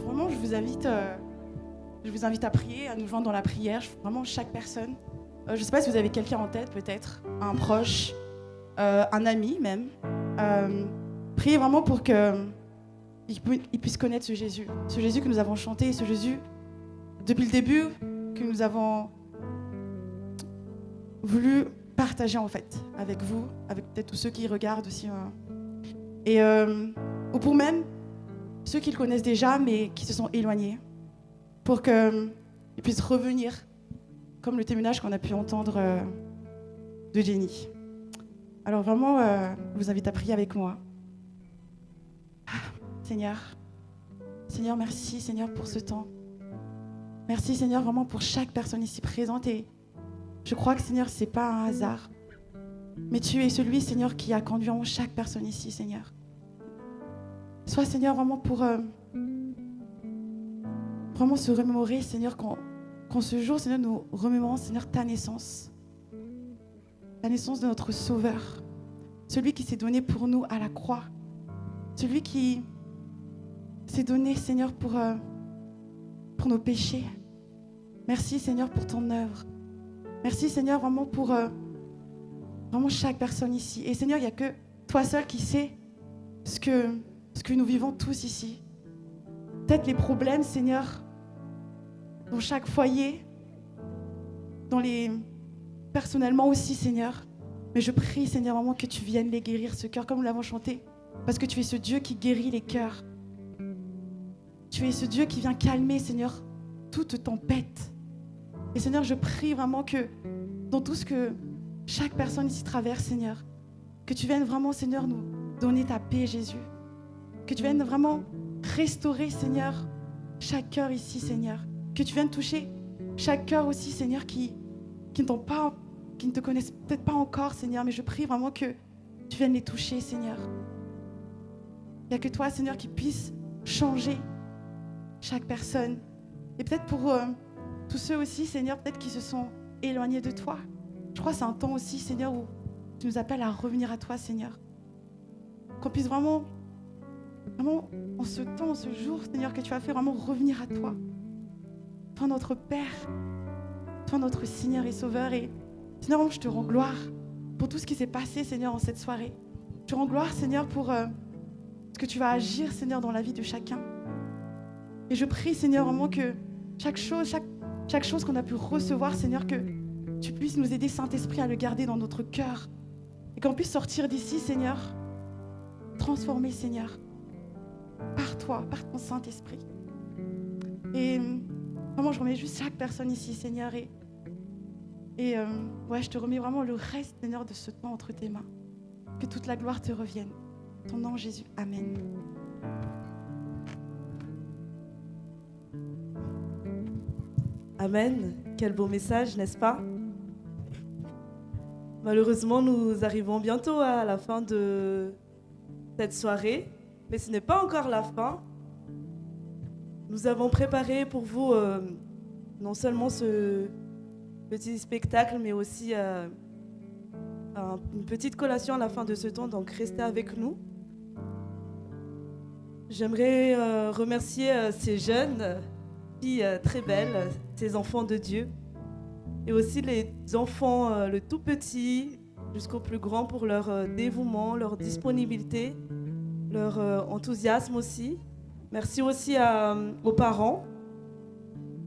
Vraiment, je vous invite à prier, à nous joindre dans la prière. Vraiment, chaque personne. Je ne sais pas si vous avez quelqu'un en tête, peut-être, un proche, un ami même. Priez vraiment pour qu'il puisse connaître ce Jésus que nous avons chanté, ce Jésus depuis le début que nous avons voulu partager en fait avec vous, avec peut-être tous ceux qui regardent aussi. Ou pour même ceux qui le connaissent déjà mais qui se sont éloignés, pour qu'ils puissent revenir, comme le témoignage qu'on a pu entendre de Jenny. Alors vraiment, je vous invite à prier avec moi. Seigneur, merci Seigneur pour ce temps. Merci Seigneur vraiment pour chaque personne ici présente, et je crois que Seigneur c'est pas un hasard, mais tu es celui Seigneur qui a conduit en chaque personne ici Seigneur. Sois Seigneur vraiment pour vraiment se remémorer Seigneur quand ce jour Seigneur nous remémorons Seigneur ta naissance, la naissance de notre Sauveur, celui qui s'est donné pour nous à la croix, celui qui s'est donné Seigneur pour nos péchés. Merci Seigneur pour ton œuvre. Merci Seigneur vraiment pour vraiment chaque personne ici. Et Seigneur, il n'y a que toi seul qui sais ce que nous vivons tous ici. Peut-être les problèmes Seigneur dans chaque foyer, personnellement aussi Seigneur. Mais je prie Seigneur vraiment que tu viennes les guérir, ce cœur, comme nous l'avons chanté. Parce que tu es ce Dieu qui guérit les cœurs. Tu es ce Dieu qui vient calmer Seigneur toute tempête. Et Seigneur, je prie vraiment que dans tout ce que chaque personne ici traverse, Seigneur, que tu viennes vraiment, Seigneur, nous donner ta paix, Jésus. Que tu viennes vraiment restaurer, Seigneur, chaque cœur ici, Seigneur. Que tu viennes toucher chaque cœur aussi, Seigneur, qui ne te connaissent peut-être pas encore, Seigneur, mais je prie vraiment que tu viennes les toucher, Seigneur. Il n'y a que toi, Seigneur, qui puisse changer chaque personne. Et peut-être pour tous ceux aussi, Seigneur, peut-être qui se sont éloignés de toi. Je crois que c'est un temps aussi, Seigneur, où tu nous appelles à revenir à toi, Seigneur. Qu'on puisse vraiment, en ce temps, en ce jour, Seigneur, que tu as fait, vraiment revenir à toi. Toi, notre Père, toi, notre Seigneur et Sauveur. Et Seigneur, je te rends gloire pour tout ce qui s'est passé, Seigneur, en cette soirée. Je te rends gloire, Seigneur, pour ce que tu vas agir, Seigneur, dans la vie de chacun. Et je prie, Seigneur, vraiment que chaque chose qu'on a pu recevoir, Seigneur, que tu puisses nous aider, Saint-Esprit, à le garder dans notre cœur. Et qu'on puisse sortir d'ici, Seigneur, transformé, Seigneur, par toi, par ton Saint-Esprit. Et vraiment, je remets juste chaque personne ici, Seigneur. Et je te remets vraiment le reste, Seigneur, de ce temps entre tes mains. Que toute la gloire te revienne. En ton nom, Jésus. Amen. Amen. Quel beau message, n'est-ce pas? Malheureusement, nous arrivons bientôt à la fin de cette soirée, mais ce n'est pas encore la fin. Nous avons préparé pour vous non seulement ce petit spectacle, mais aussi une petite collation à la fin de ce temps, donc restez avec nous. J'aimerais remercier ces jeunes filles très belles, ces enfants de Dieu, et aussi les enfants, le tout petit jusqu'au plus grand, pour leur dévouement, leur disponibilité, leur enthousiasme aussi. Merci aussi aux parents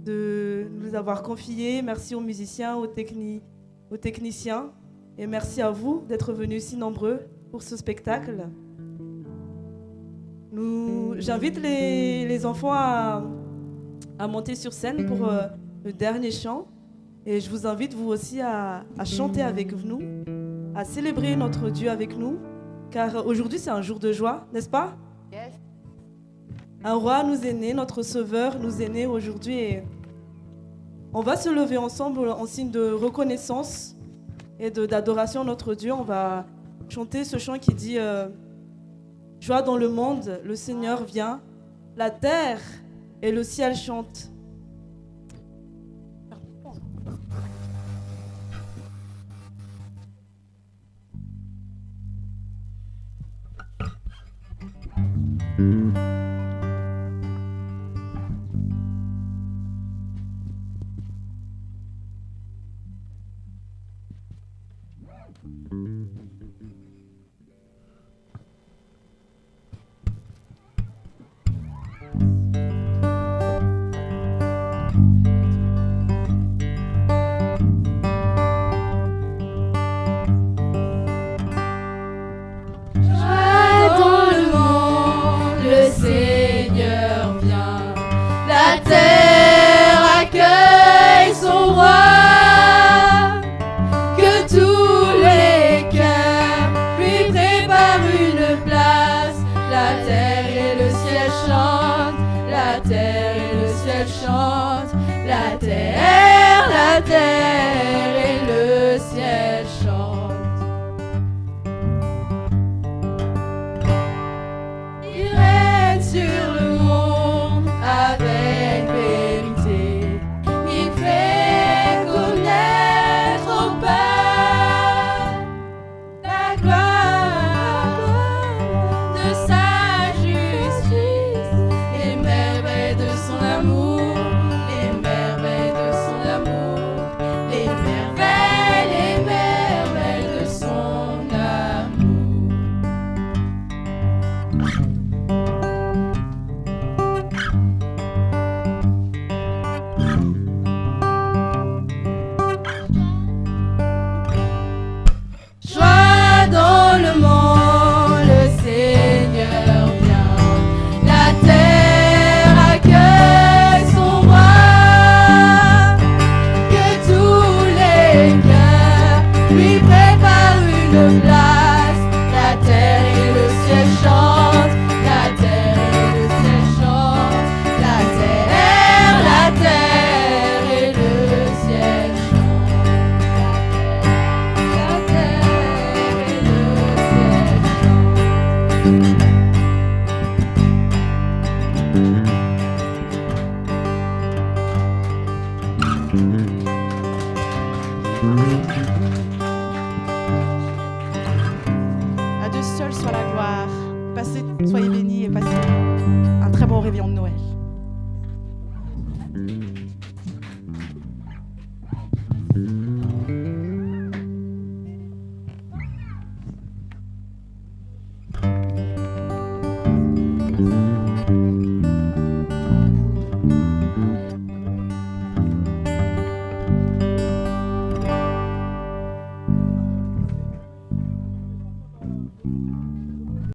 de nous avoir confiés. Merci aux musiciens, aux techniciens. Et merci à vous d'être venus si nombreux pour ce spectacle. J'invite les enfants à monter sur scène pour le dernier chant. Et je vous invite vous aussi à chanter avec nous, à célébrer notre Dieu avec nous. Car aujourd'hui c'est un jour de joie, n'est-ce pas? Yes. Un roi nous est né, notre sauveur nous est né aujourd'hui. Et on va se lever ensemble en signe de reconnaissance et d'adoration à notre Dieu. On va chanter ce chant qui dit joie dans le monde, le Seigneur vient, la terre et le ciel chantent. À Dieu seul soit la gloire. Soyez bénis et passez un très bon réveillon de Noël.